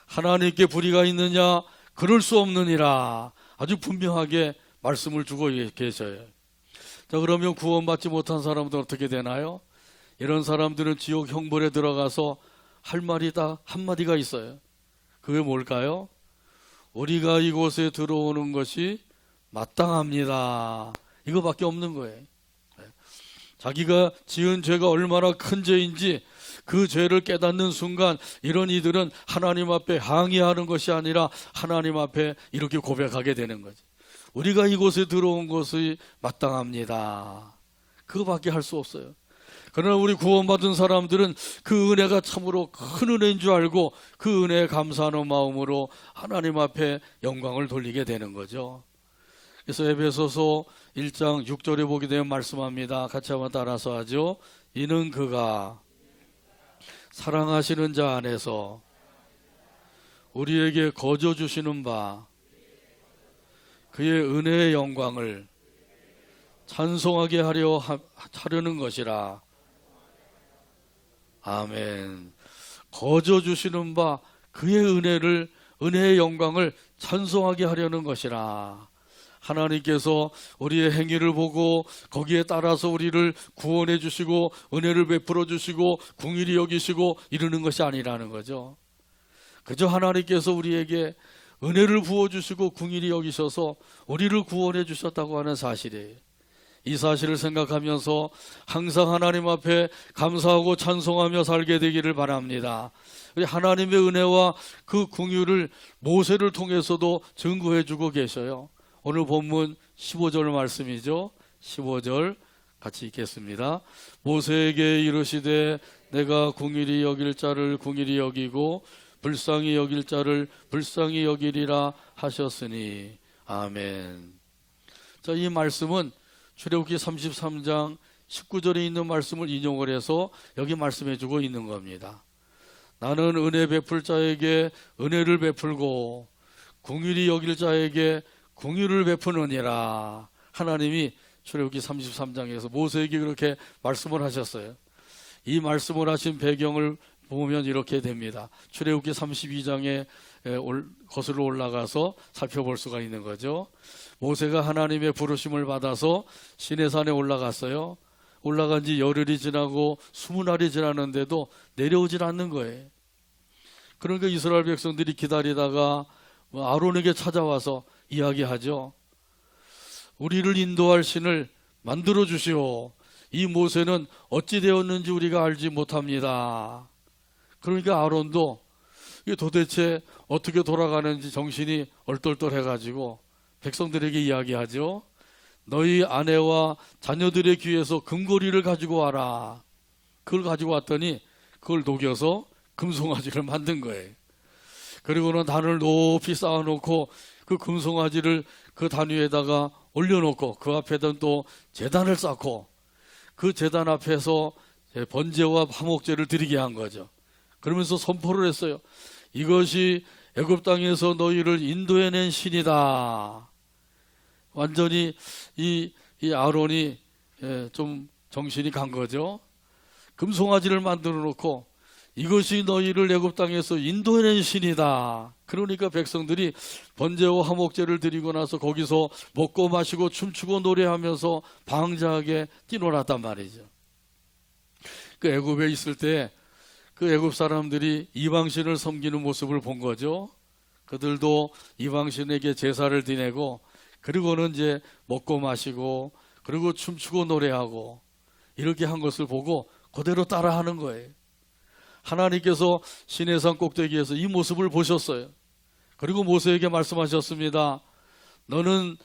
하나님께 불의가 있느냐? 그럴 수 없느니라. 아주 분명하게 말씀을 주고 계셔요. 자, 그러면 구원받지 못한 사람들은 어떻게 되나요? 이런 사람들은 지옥 형벌에 들어가서 할 말이 딱 한마디가 있어요. 그게 뭘까요? 우리가 이곳에 들어오는 것이 마땅합니다. 이거밖에 없는 거예요. 자기가 지은 죄가 얼마나 큰 죄인지 그 죄를 깨닫는 순간 이런 이들은 하나님 앞에 항의하는 것이 아니라 하나님 앞에 이렇게 고백하게 되는 거죠. 우리가 이곳에 들어온 것이 마땅합니다. 그거밖에 할 수 없어요. 그러나 우리 구원받은 사람들은 그 은혜가 참으로 큰 은혜인 줄 알고 그 은혜에 감사하는 마음으로 하나님 앞에 영광을 돌리게 되는 거죠. 그래서 에베소서 1장 6절에 보게 되면 말씀합니다. 같이 한번 따라서 하죠. 이는 그가 사랑하시는 자 안에서 우리에게 거저 주시는 바 그의 은혜의 영광을 찬송하게 하려는 것이라. 아멘. 거저 주시는 바 그의 은혜의 영광을 찬송하게 하려는 것이라. 하나님께서 우리의 행위를 보고 거기에 따라서 우리를 구원해 주시고 은혜를 베풀어 주시고 긍휼히 여기시고 이러는 것이 아니라는 거죠. 그저 하나님께서 우리에게 은혜를 부어주시고 긍휼히 여기셔서 우리를 구원해 주셨다고 하는 사실이에요. 이 사실을 생각하면서 항상 하나님 앞에 감사하고 찬송하며 살게 되기를 바랍니다. 하나님의 은혜와 그 긍휼을 모세를 통해서도 증거해 주고 계셔요. 오늘 본문 15절 말씀이죠. 15절 같이 읽겠습니다. 모세에게 이르시되 내가 긍휼히 여길 자를 긍휼히 여기고 불쌍히 여길 자를 불쌍히 여기리라 하셨으니. 아멘. 자, 이 말씀은 출애굽기 33장 19절에 있는 말씀을 인용을 해서 여기 말씀해 주고 있는 겁니다. 나는 은혜 베풀 자에게 은혜를 베풀고 긍휼히 여길 자에게 긍휼을 베푸느니라. 하나님이 출애굽기 33장에서 모세에게 그렇게 말씀을 하셨어요. 이 말씀을 하신 배경을 보면 이렇게 됩니다. 출애굽기 32장에 거슬러 올라가서 살펴볼 수가 있는 거죠. 모세가 하나님의 부르심을 받아서 시내산에 올라갔어요. 올라간 지 열흘이 지나고 20날이 지났는데도 내려오질 않는 거예요. 그러니까 이스라엘 백성들이 기다리다가 아론에게 찾아와서 이야기하죠. 우리를 인도할 신을 만들어 주시오. 이 모세는 어찌 되었는지 우리가 알지 못합니다. 그러니까 아론도 이게 도대체 어떻게 돌아가는지 정신이 얼떨떨해가지고 백성들에게 이야기하죠. 너희 아내와 자녀들의 귀에서 금고리를 가지고 와라. 그걸 가지고 왔더니 그걸 녹여서 금송아지를 만든 거예요. 그리고는 단을 높이 쌓아놓고 그 금송아지를 그 단 위에다가 올려놓고 그 앞에는 또 제단을 쌓고 그 제단 앞에서 번제와 화목제를 드리게 한 거죠. 그러면서 선포를 했어요. 이것이 애굽 땅에서 너희를 인도해낸 신이다. 완전히 이 아론이 좀 정신이 간 거죠. 금송아지를 만들어 놓고 이것이 너희를 애굽 땅에서 인도해낸 신이다. 그러니까 백성들이 번제와 화목제를 드리고 나서 거기서 먹고 마시고 춤추고 노래하면서 방자하게 뛰놀았단 말이죠. 그 애굽에 있을 때 그 애굽 사람들이 이방신을 섬기는 모습을 본 거죠. 그들도 이방신에게 제사를 지내고 그리고는 이제 먹고 마시고 그리고 춤추고 노래하고 이렇게 한 것을 보고 그대로 따라하는 거예요. 하나님께서 시내산 꼭대기에서 이 모습을 보셨어요. 그리고 모세에게 말씀하셨습니다. 너는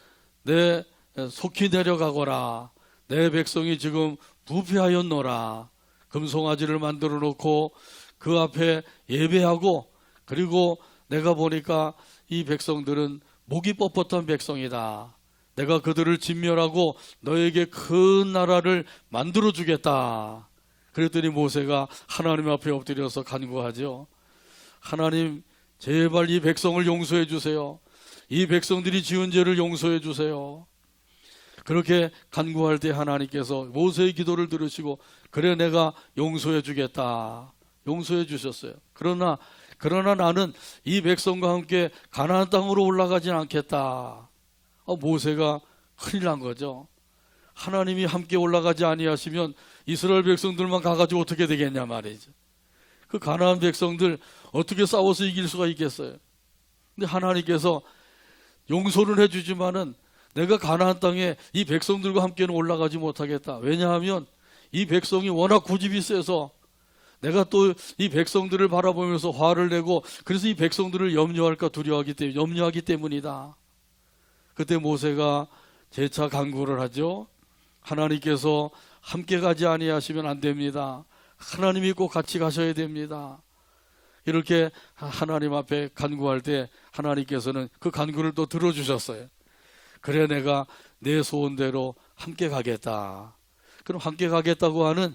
내 속히 내려가거라. 내 백성이 지금 부패하였노라. 금송아지를 만들어 놓고 그 앞에 예배하고 그리고 내가 보니까 이 백성들은 목이 뻣뻣한 백성이다. 내가 그들을 진멸하고 너에게 큰 나라를 만들어 주겠다. 그랬더니 모세가 하나님 앞에 엎드려서 간구하죠. 하나님 제발 이 백성을 용서해 주세요. 이 백성들이 지은 죄를 용서해 주세요. 그렇게 간구할 때 하나님께서 모세의 기도를 들으시고 그래 내가 용서해 주겠다. 용서해 주셨어요. 그러나 나는 이 백성과 함께 가나안 땅으로 올라가진 않겠다. 모세가 큰일 난 거죠. 하나님이 함께 올라가지 아니하시면 이스라엘 백성들만 가가지고 어떻게 되겠냐 말이죠. 그 가나안 백성들 어떻게 싸워서 이길 수가 있겠어요. 근데 하나님께서 용서를 해주지만은 내가 가나안 땅에 이 백성들과 함께는 올라가지 못하겠다. 왜냐하면 이 백성이 워낙 고집이 세서 내가 또 이 백성들을 바라보면서 화를 내고 그래서 이 백성들을 염려하기 때문이다. 그때 모세가 재차 간구를 하죠. 하나님께서 함께 가지 아니하시면 안 됩니다. 하나님이 꼭 같이 가셔야 됩니다. 이렇게 하나님 앞에 간구할 때 하나님께서는 그 간구를 또 들어주셨어요. 그래 내가 내 소원대로 함께 가겠다. 그럼 함께 가겠다고 하는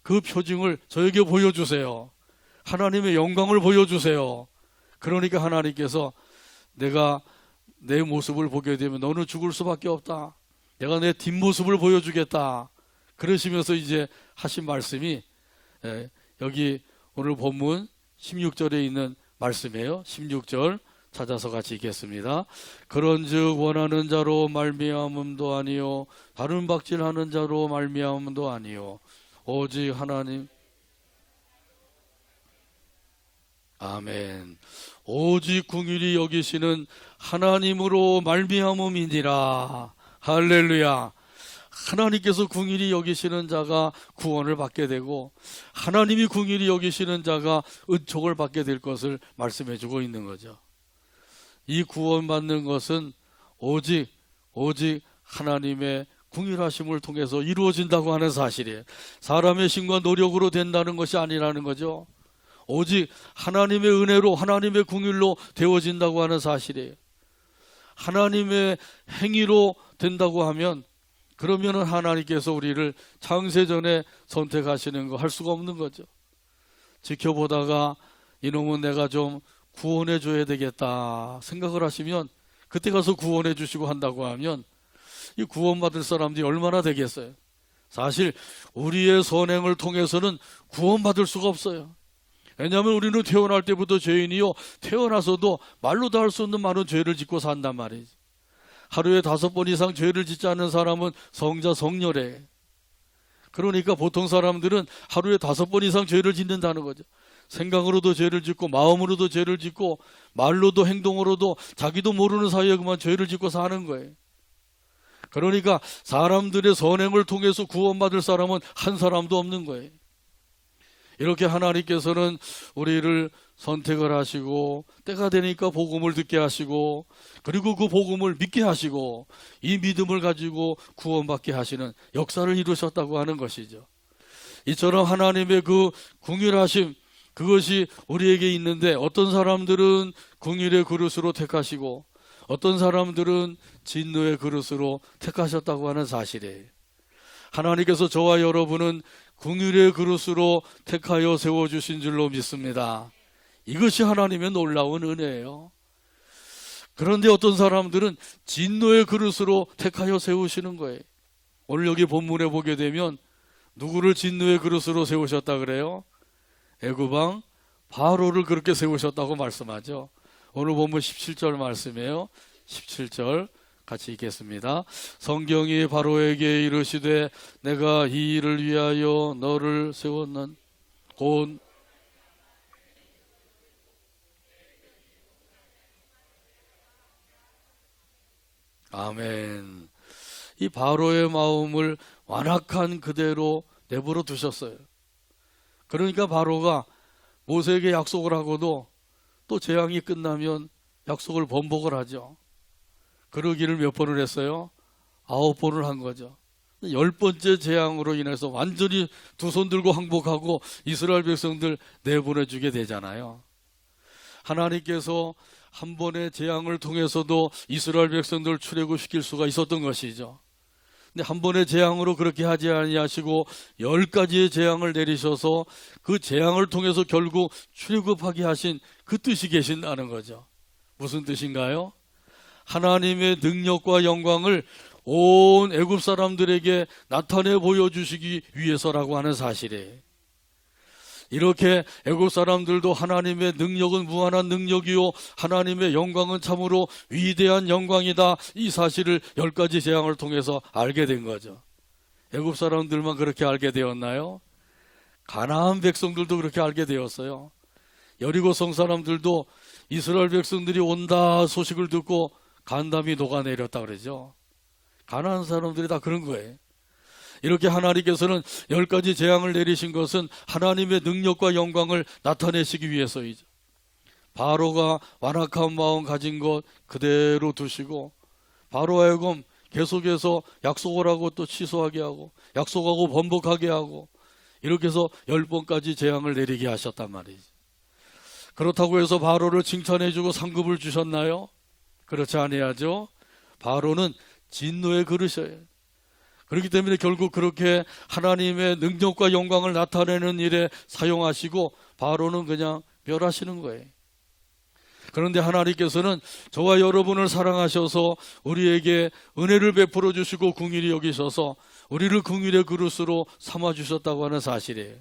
그 표징을 저에게 보여주세요. 하나님의 영광을 보여주세요. 그러니까 하나님께서 내가 내 모습을 보게 되면 너는 죽을 수밖에 없다. 내가 내 뒷모습을 보여주겠다. 그러시면서 이제 하신 말씀이 여기 오늘 본문 16절에 있는 말씀이에요. 16절 찾아서 같이 읽겠습니다. 그런즉 원하는 자로 말미암음도 아니요 다른 박질하는 자로 말미암음도 아니요 오직 하나님. 아멘. 오직 긍휼히 여기시는 하나님으로 말미암음이니라. 할렐루야. 하나님께서 긍휼히 여기시는 자가 구원을 받게 되고 하나님이 긍휼히 여기시는 자가 은총을 받게 될 것을 말씀해 주고 있는 거죠. 이 구원받는 것은 오직 하나님의 긍휼하심을 통해서 이루어진다고 하는 사실이에요. 사람의 힘과 노력으로 된다는 것이 아니라는 거죠. 오직 하나님의 은혜로 하나님의 긍휼로 되어진다고 하는 사실이에요. 하나님의 행위로 된다고 하면 그러면은 하나님께서 우리를 창세전에 선택하시는 거 할 수가 없는 거죠. 지켜보다가 이놈은 내가 좀 구원해 줘야 되겠다 생각을 하시면 그때 가서 구원해 주시고 한다고 하면 이 구원받을 사람들이 얼마나 되겠어요. 사실 우리의 선행을 통해서는 구원받을 수가 없어요. 왜냐하면 우리는 태어날 때부터 죄인이요 태어나서도 말로도 할 수 없는 많은 죄를 짓고 산단 말이지. 하루에 5번 이상 죄를 짓지 않는 사람은 성자 성녀래. 그러니까 보통 사람들은 하루에 5번 이상 죄를 짓는다는 거죠. 생각으로도 죄를 짓고 마음으로도 죄를 짓고 말로도 행동으로도 자기도 모르는 사이에 그만 죄를 짓고 사는 거예요. 그러니까 사람들의 선행을 통해서 구원받을 사람은 한 사람도 없는 거예요. 이렇게 하나님께서는 우리를 선택을 하시고 때가 되니까 복음을 듣게 하시고 그리고 그 복음을 믿게 하시고 이 믿음을 가지고 구원받게 하시는 역사를 이루셨다고 하는 것이죠. 이처럼 하나님의 그 긍휼하심 그것이 우리에게 있는데 어떤 사람들은 긍휼의 그릇으로 택하시고 어떤 사람들은 진노의 그릇으로 택하셨다고 하는 사실이에요. 하나님께서 저와 여러분은 긍휼의 그릇으로 택하여 세워주신 줄로 믿습니다. 이것이 하나님의 놀라운 은혜예요. 그런데 어떤 사람들은 진노의 그릇으로 택하여 세우시는 거예요. 오늘 여기 본문에 보게 되면 누구를 진노의 그릇으로 세우셨다 그래요? 애굽왕 바로를 그렇게 세우셨다고 말씀하죠. 오늘 본문 17절 말씀이에요. 17절 같이 읽겠습니다. 성경이 바로에게 이르시되 내가 이 일을 위하여 너를 세웠는 곧 아멘. 이 바로의 마음을 완악한 그대로 내버려 두셨어요. 그러니까 바로가 모세에게 약속을 하고도 또 재앙이 끝나면 약속을 번복을 하죠. 그러기를 몇 번을 했어요? 9번을 한 거죠. 10번째 재앙으로 인해서 완전히 두 손 들고 항복하고 이스라엘 백성들 내보내주게 되잖아요. 하나님께서 한 번의 재앙을 통해서도 이스라엘 백성들을 출애굽시킬 수가 있었던 것이죠. 근데 한 번의 재앙으로 그렇게 하지 아니하시고 10가지의 재앙을 내리셔서 그 재앙을 통해서 결국 출애굽하게 하신 그 뜻이 계신다는 거죠. 무슨 뜻인가요? 하나님의 능력과 영광을 온 애굽 사람들에게 나타내 보여주시기 위해서라고 하는 사실이에요. 이렇게 애굽 사람들도 하나님의 능력은 무한한 능력이요 하나님의 영광은 참으로 위대한 영광이다, 이 사실을 10가지 재앙을 통해서 알게 된 거죠. 애굽 사람들만 그렇게 알게 되었나요? 가나안 백성들도 그렇게 알게 되었어요. 여리고 성 사람들도 이스라엘 백성들이 온다 소식을 듣고 간담이 녹아내렸다 그러죠. 가나안 사람들이 다 그런 거예요. 이렇게 하나님께서는 10가지 재앙을 내리신 것은 하나님의 능력과 영광을 나타내시기 위해서이죠. 바로가 완악한 마음 가진 것 그대로 두시고 바로 하여금 계속해서 약속을 하고 또 취소하게 하고 약속하고 번복하게 하고 이렇게 해서 10번까지 재앙을 내리게 하셨단 말이지. 그렇다고 해서 바로를 칭찬해주고 상급을 주셨나요? 그렇지 아니하죠. 바로는 진노의 그릇이에요. 그렇기 때문에 결국 그렇게 하나님의 능력과 영광을 나타내는 일에 사용하시고 바로는 그냥 멸하시는 거예요. 그런데 하나님께서는 저와 여러분을 사랑하셔서 우리에게 은혜를 베풀어 주시고 긍휼히 여기셔서 우리를 긍휼의 그릇으로 삼아 주셨다고 하는 사실이에요.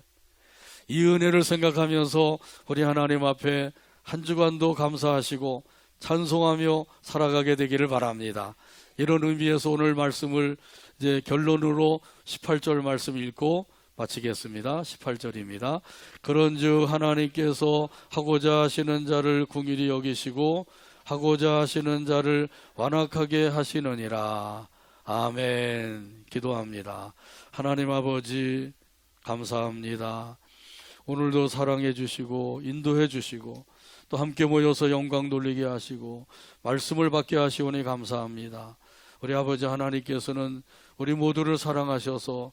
이 은혜를 생각하면서 우리 하나님 앞에 한 주간도 감사하시고 찬송하며 살아가게 되기를 바랍니다. 이런 의미에서 오늘 말씀을 이제 결론으로 18절 말씀 읽고 마치겠습니다. 18절입니다. 그런즉 하나님께서 하고자 하시는 자를 긍휼히 여기시고 하고자 하시는 자를 완악하게 하시느니라. 아멘. 기도합니다. 하나님 아버지 감사합니다. 오늘도 사랑해 주시고 인도해 주시고 또 함께 모여서 영광 돌리게 하시고 말씀을 받게 하시오니 감사합니다. 우리 아버지 하나님께서는 우리 모두를 사랑하셔서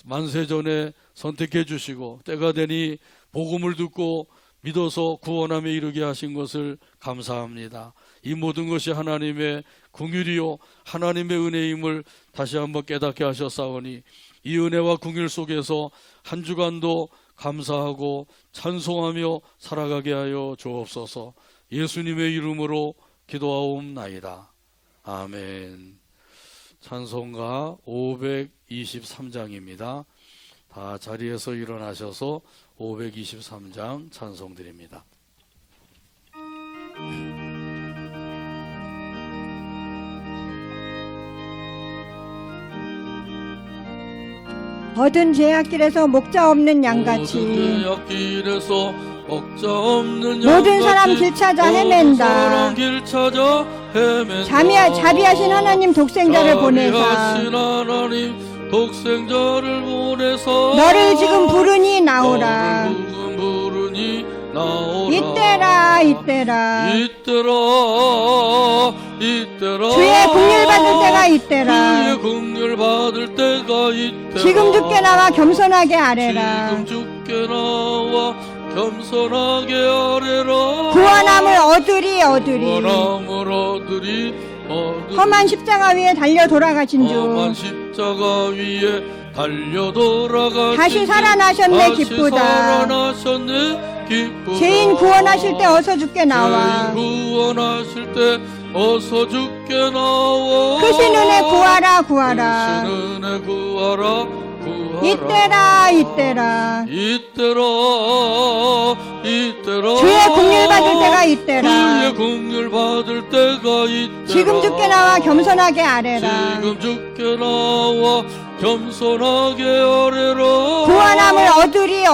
만세전에 선택해 주시고 때가 되니 복음을 듣고 믿어서 구원함에 이르게 하신 것을 감사합니다. 이 모든 것이 하나님의 긍휼이요 하나님의 은혜임을 다시 한번 깨닫게 하셨사오니 이 은혜와 긍휼 속에서 한 주간도 감사하고 찬송하며 살아가게 하여 주옵소서. 예수님의 이름으로 기도하옵나이다. 아멘. 찬송가 523장입니다. 다 자리에서 일어나셔서 523장 찬송 드립니다. 모든 죄악길에서 목자 없는 양같이 모든 죄악길에서 목자 없는 모든 사람 길 찾아 헤맨다. 자비하신 하나님 독생자를 보내사 너를 지금 부르니 나오라. 이때라 이때라 주의 긍휼 받을 때가 이때라. 지금 죽게 나와 겸손하게 아뢰라. 구원함을 얻으리 험한 십자가 위에 달려 돌아가신 주 다시 살아나셨네 기쁘다. 죄인 구원하실 때 어서 죽게 나와. 크신 은혜 구하라. 이때라 주의 긍휼 받을 때가 이때라. 지금 죽게 나와 겸손하게 아뢰라. 구원함을 얻으리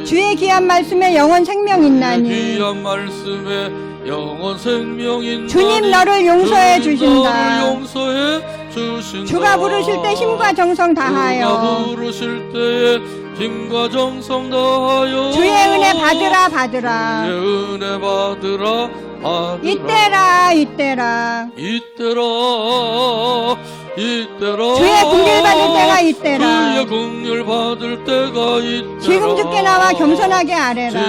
주의 귀한 말씀에 영원 생명 있나니 주님 너를 용서해 주신다. 주가 부르실 때 힘과 정성 다하여 주의 은혜 받으라. 이때라 주의 긍휼 받을 때가 이때라. 지금 죽게 나와 겸손하게 아뢰라.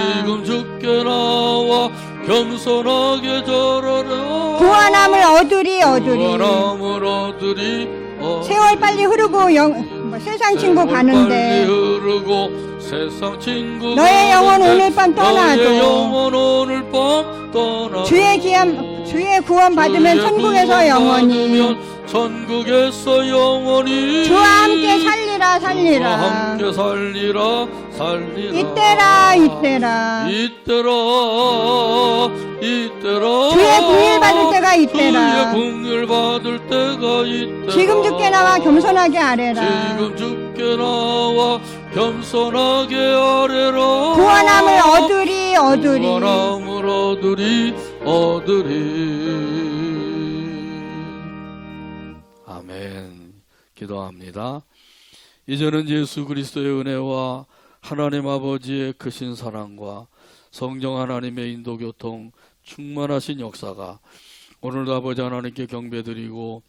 구원함을 얻으리 세월 빨리 흐르고 세상 친구 가는데 너의 영혼 오늘 밤 떠나도 주의 구원 받으면 천국에서 영원히 주와 함께 살리라. 이때라 주의 긍휼 받을 때가 이때라. 지금 죽게 나와 겸손하게 아뢰라. 구원함을 얻으리 아멘. 기도합니다. 이제는 예수 그리스도의 은혜와 하나님 아버지의 크신 사랑과 성령 하나님의 인도교통 충만하신 역사가 오늘도 아버지 하나님께 경배드리고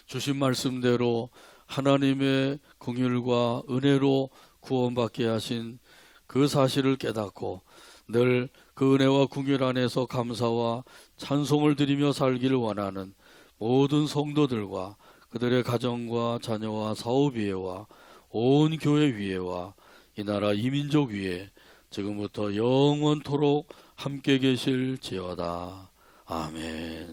주신 말씀대로 하나님의 긍휼과 은혜로 구원받게 하신 그 사실을 깨닫고 늘 그 은혜와 긍휼 안에서 감사와 찬송을 드리며 살기를 원하는 모든 성도들과 그들의 가정과 자녀와 사업 위에와 온 교회 위에와 이 나라 이민족 위에 지금부터 영원토록 함께 계실지어다. 아멘.